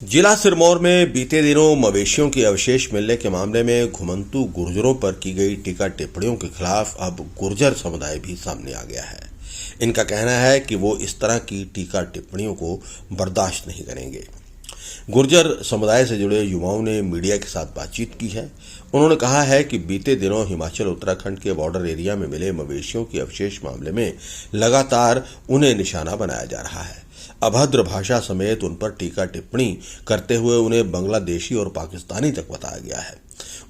जिला सिरमौर में बीते दिनों मवेशियों के अवशेष मिलने के मामले में घुमंतू गुर्जरों पर की गई टीका टिप्पणियों के खिलाफ अब गुर्जर समुदाय भी सामने आ गया है। इनका कहना है कि वो इस तरह की टीका टिप्पणियों को बर्दाश्त नहीं करेंगे। गुर्जर समुदाय से जुड़े युवाओं ने मीडिया के साथ बातचीत की है। उन्होंने कहा है कि बीते दिनों हिमाचल उत्तराखंड के बॉर्डर एरिया में मिले मवेशियों के अवशेष मामले में लगातार उन्हें निशाना बनाया जा रहा है। अभद्र भाषा समेत उन पर टीका टिप्पणी करते हुए उन्हें बांग्लादेशी और पाकिस्तानी तक बताया गया है।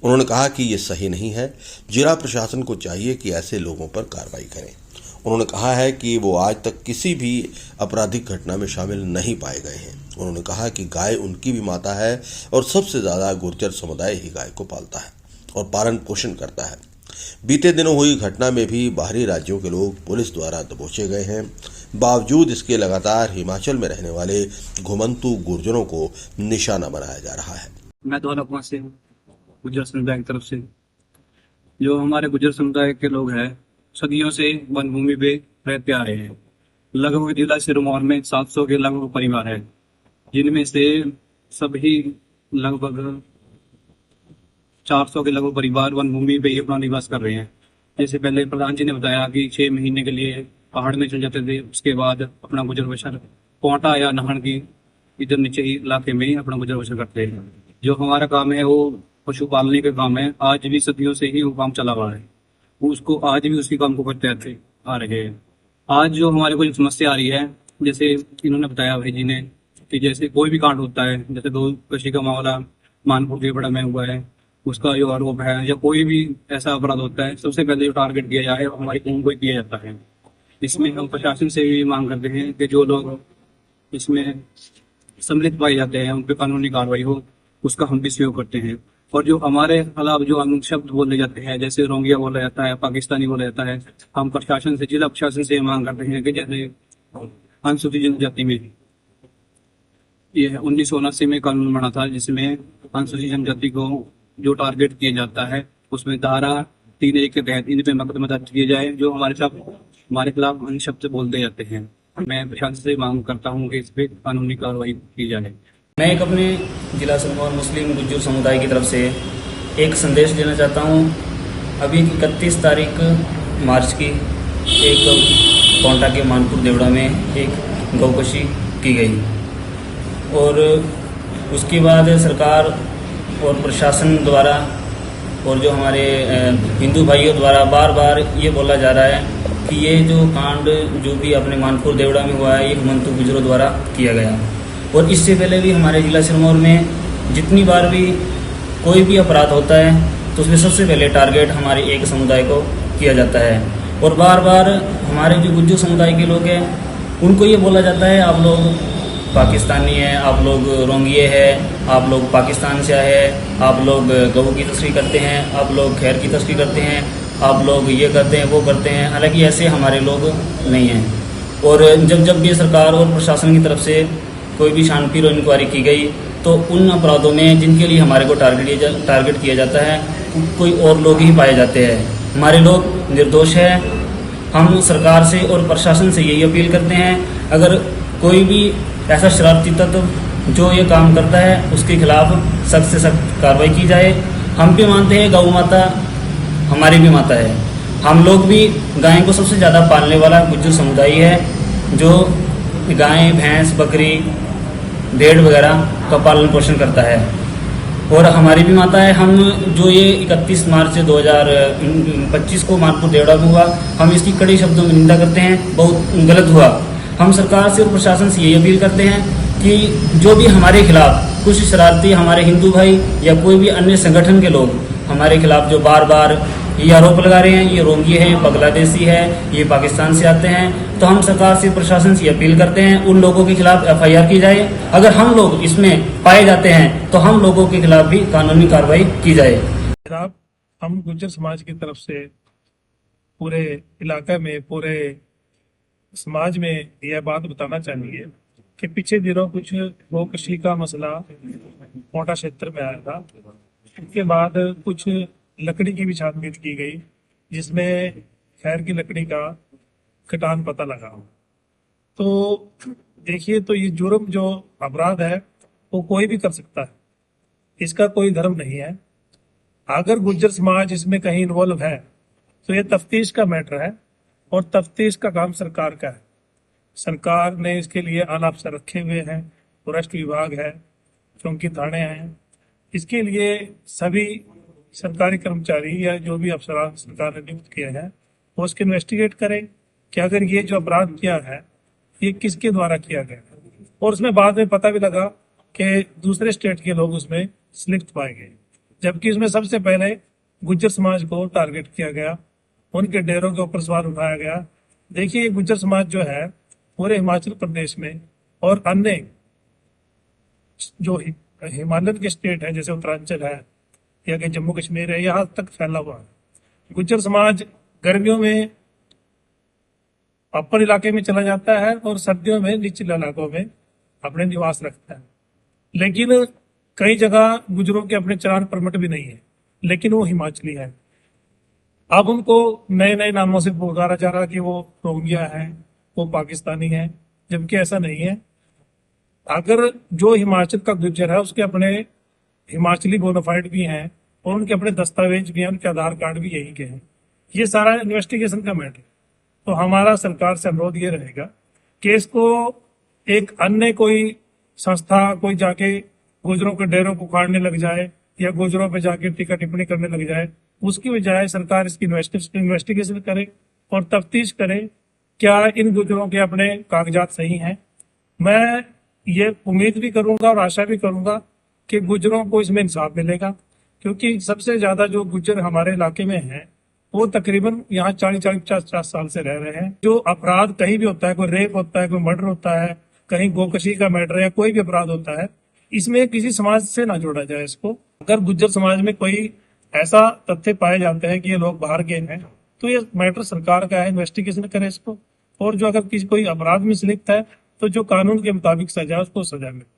उन्होंने कहा कि ये सही नहीं है। जिला प्रशासन को चाहिए कि ऐसे लोगों पर कार्रवाई करें। उन्होंने कहा है कि वो आज तक किसी भी आपराधिक घटना में शामिल नहीं पाए गए हैं। उन्होंने कहा कि गाय उनकी भी माता है और सबसे ज्यादा गुर्जर समुदाय ही गाय को पालता है और पालन पोषण करता है। बीते दिनों हुई घटना में भी बाहरी राज्यों के लोग पुलिस द्वारा दबोचे गए हैं। बावजूद इसके लगातार हिमाचल में रहने वाले घुमंतू गुर्जरों को निशाना बनाया जा रहा है। मैं धौलाकुआं से हूँ, गुज्जर समुदाय की तरफ से। जो हमारे गुज्जर समुदाय के लोग हैं, सदियों से वन भूमि पे रहते आ रहे हैं। लगभग जिला सिरमौर में 700 के लगभग परिवार है, जिनमें से सभी लगभग 400 के लगभग परिवार वन भूमि पे ही अपना निवास कर रहे हैं। जैसे पहले प्रधान जी ने बताया कि 6 महीने के लिए पहाड़ में चल जाते थे, उसके बाद अपना गुजर बसर कोटा या नाहन की इधर नीचे इलाके में ही अपना गुजर बसर करते हैं। जो हमारा काम है वो पशु पालने का काम है। आज भी सदियों से ही वो काम चला हुआ है, उसको आज भी उसी काम को करते रहते आ रहे हैं। आज जो हमारे को जो समस्या आ रही है, जैसे इन्होंने बताया भाई जी ने कि जैसे कोई भी कांड होता है, जैसे दो कृषि का मामला मानपुर के बड़ा में हुआ है, उसका जो आरोप है या कोई भी ऐसा अपराध होता है, सबसे पहले जो टारगेट किया जाए हमारी कौम को किया जाता है। इसमें हम प्रशासन से भी मांग करते हैं कि जो लोग इसमें सम्मिलित पाए जाते हैं उन पर कानूनी कार्रवाई हो, उसका हम भी सहयोग करते हैं। और जो हमारे खिलाफ जो अनुचित शब्द बोले जाते हैं, जैसे रोंगिया बोला जाता है, पाकिस्तानी बोला जाता है, हम प्रशासन से, जिला प्रशासन से मांग करते हैं कि जैसे अनुसूचित जनजाति में ये 1979 में कानून बना था, जिसमें अनुसूचित जनजाति को जो टारगेट किया जाता है, उसमें धारा 3(1) के तहत इन पे मुकदमा दर्ज किया जाए। जो हमारे खिलाफ अन्य शब्द बोलते जाते हैं, मैं प्रशासन से मांग करता हूँ कि इस पे कानूनी कार्रवाई की जाए। मैं एक अपने जिला सिरमौर मुस्लिम गुज्जर समुदाय की तरफ से एक संदेश देना चाहता हूँ। अभी 31 तारीख मार्च की एक कोंटा के मानपुर देवड़ा में एक गौकशी की गई और उसके बाद सरकार और प्रशासन द्वारा और जो हमारे हिंदू भाइयों द्वारा बार बार ये बोला जा रहा है कि ये जो कांड जो भी अपने मानपुर देवड़ा में हुआ है, ये घुमंतू गुजरों द्वारा किया गया। और इससे पहले भी हमारे जिला सिरमौर में जितनी बार भी कोई भी अपराध होता है तो उसमें सबसे पहले टारगेट हमारे एक समुदाय को किया जाता है। और बार बार हमारे जो गुज्जर समुदाय के लोग हैं उनको ये बोला जाता है आप लोग पाकिस्तानी हैं, आप लोग रोंगिए हैं, आप लोग पाकिस्तान से आए हैं, आप लोग गऊ की तस्करी करते हैं, आप लोग खैर की तस्करी करते हैं, आप लोग ये करते हैं वो करते हैं। हालांकि ऐसे हमारे लोग नहीं हैं। और जब भी सरकार और प्रशासन की तरफ से कोई भी छानबीन और इंक्वायरी की गई तो उन अपराधों में जिनके लिए हमारे को टारगेट किया जाता है कोई और लोग ही पाए जाते हैं। हमारे लोग निर्दोष हैं। हम सरकार से और प्रशासन से यही अपील करते हैं, अगर कोई भी ऐसा शरारती तत्व जो ये काम करता है उसके खिलाफ सख्त से सख्त कार्रवाई की जाए। हम भी मानते हैं गौ माता हमारी भी माता है। हम लोग भी गाय को सबसे ज़्यादा पालने वाला गुज्जर समुदाय है, जो गाय भैंस बकरी भेड़ वगैरह का पालन पोषण करता है और हमारी भी माता है। हम जो ये 31 मार्च 2025 को मानपुर देवड़ा में हुआ, हम इसकी कड़े शब्दों में निंदा करते हैं, बहुत गलत हुआ। हम सरकार से और प्रशासन से यही अपील करते हैं कि जो भी हमारे खिलाफ कुछ शरारती हमारे हिंदू भाई या कोई भी अन्य संगठन के लोग हमारे खिलाफ जो बार बार ये आरोप लगा रहे हैं, ये रोंगिए हैं, बांग्लादेशी है, ये पाकिस्तान से आते हैं, तो हम सरकार से प्रशासन से अपील करते हैं उन लोगों के खिलाफ FIR की जाए। अगर हम लोग इसमें पाए जाते हैं तो हम लोगों के खिलाफ भी कानूनी कार्रवाई की जाए। जनाब, हम गुज्जर समाज की तरफ से पूरे इलाके में, पूरे समाज में यह बात बताना चाहिए कि पीछे दिनों कुछ गौकशी का मसला कोटा क्षेत्र में आया था। उसके बाद कुछ लकड़ी की भी छानबीन की गई, जिसमें खैर की लकड़ी का कटान पता लगा। तो देखिए, तो ये जुर्म जो अपराध है वो कोई भी कर सकता है, इसका कोई धर्म नहीं है। अगर गुज्जर समाज इसमें कहीं इन्वॉल्व है तो ये तफ्तीश का मैटर है, और तफ्तीश का काम सरकार का है। सरकार ने इसके लिए आला अफसर रखे हुए हैं, फॉरेस्ट विभाग है, चौकी थाने हैं। इसके लिए सभी सरकारी कर्मचारी या जो भी अफसरान सरकार ने नियुक्त किए हैं वो उसके इन्वेस्टिगेट करें कि अगर ये जो अपराध किया है ये किसके द्वारा किया गया है। और उसमें बाद में पता भी लगा कि दूसरे स्टेट के लोग उसमें स्लिप्ट पाए गए, जबकि उसमें सबसे पहले गुज्जर समाज को टारगेट किया गया, उनके डेरों के ऊपर सवाल उठाया गया। देखिए, ये गुज्जर समाज जो है पूरे हिमाचल प्रदेश में और अन्य जो हिमालयन के स्टेट है जैसे उत्तरांचल है या कि जम्मू कश्मीर है, यहाँ तक फैला हुआ है। गुज्जर समाज गर्मियों में अपर इलाके में चला जाता है और सर्दियों में निचले इलाकों में अपने निवास रखता है। लेकिन कई जगह गुज्जरों के अपने चलान परमिट भी नहीं है, लेकिन वो हिमाचली है। अब उनको नए नए नामों से पुकारा जा रहा कि वो रोहिंग्या है, वो पाकिस्तानी है, जबकि ऐसा नहीं है। अगर जो हिमाचल का गुज्जर है उसके अपने हिमाचली बोनाफाइड भी हैं और उनके अपने दस्तावेज भी हैं, उनके आधार कार्ड भी यही के हैं। ये सारा इन्वेस्टिगेशन का मैटर। तो हमारा सरकार से अनुरोध ये रहेगा कि इसको एक अन्य कोई संस्था कोई जाके गुजरों के डेरों को उखाड़ने लग जाए या गुजरों पे जाके टीका टिप्पणी करने लग जाए, उसकी बजाय सरकार इसकी इन्वेस्टिगेशन करे और तफ्तीश करे क्या इन गुजरों के अपने कागजात सही हैं। मैं ये उम्मीद भी करूंगा और आशा भी करूंगा कि गुजरों को इसमें इंसाफ मिलेगा, क्योंकि सबसे ज्यादा जो गुज्जर हमारे इलाके में हैं वो तकरीबन यहाँ 40-50 साल से रह रहे हैं। जो अपराध कहीं भी होता है, कोई रेप होता है, कोई मर्डर होता है, कहीं गोकशी का मैटर या कोई भी अपराध होता है, इसमें किसी समाज से ना जोड़ा जाए इसको। अगर गुज्जर समाज में कोई ऐसा तथ्य पाए जाते हैं कि ये लोग बाहर गए हैं तो ये मैटर सरकार का है, इन्वेस्टिगेशन करे इसको, और जो अगर किसी कोई अपराध में संलिप्त है तो जो कानून के मुताबिक सजा उसको सजा मिले।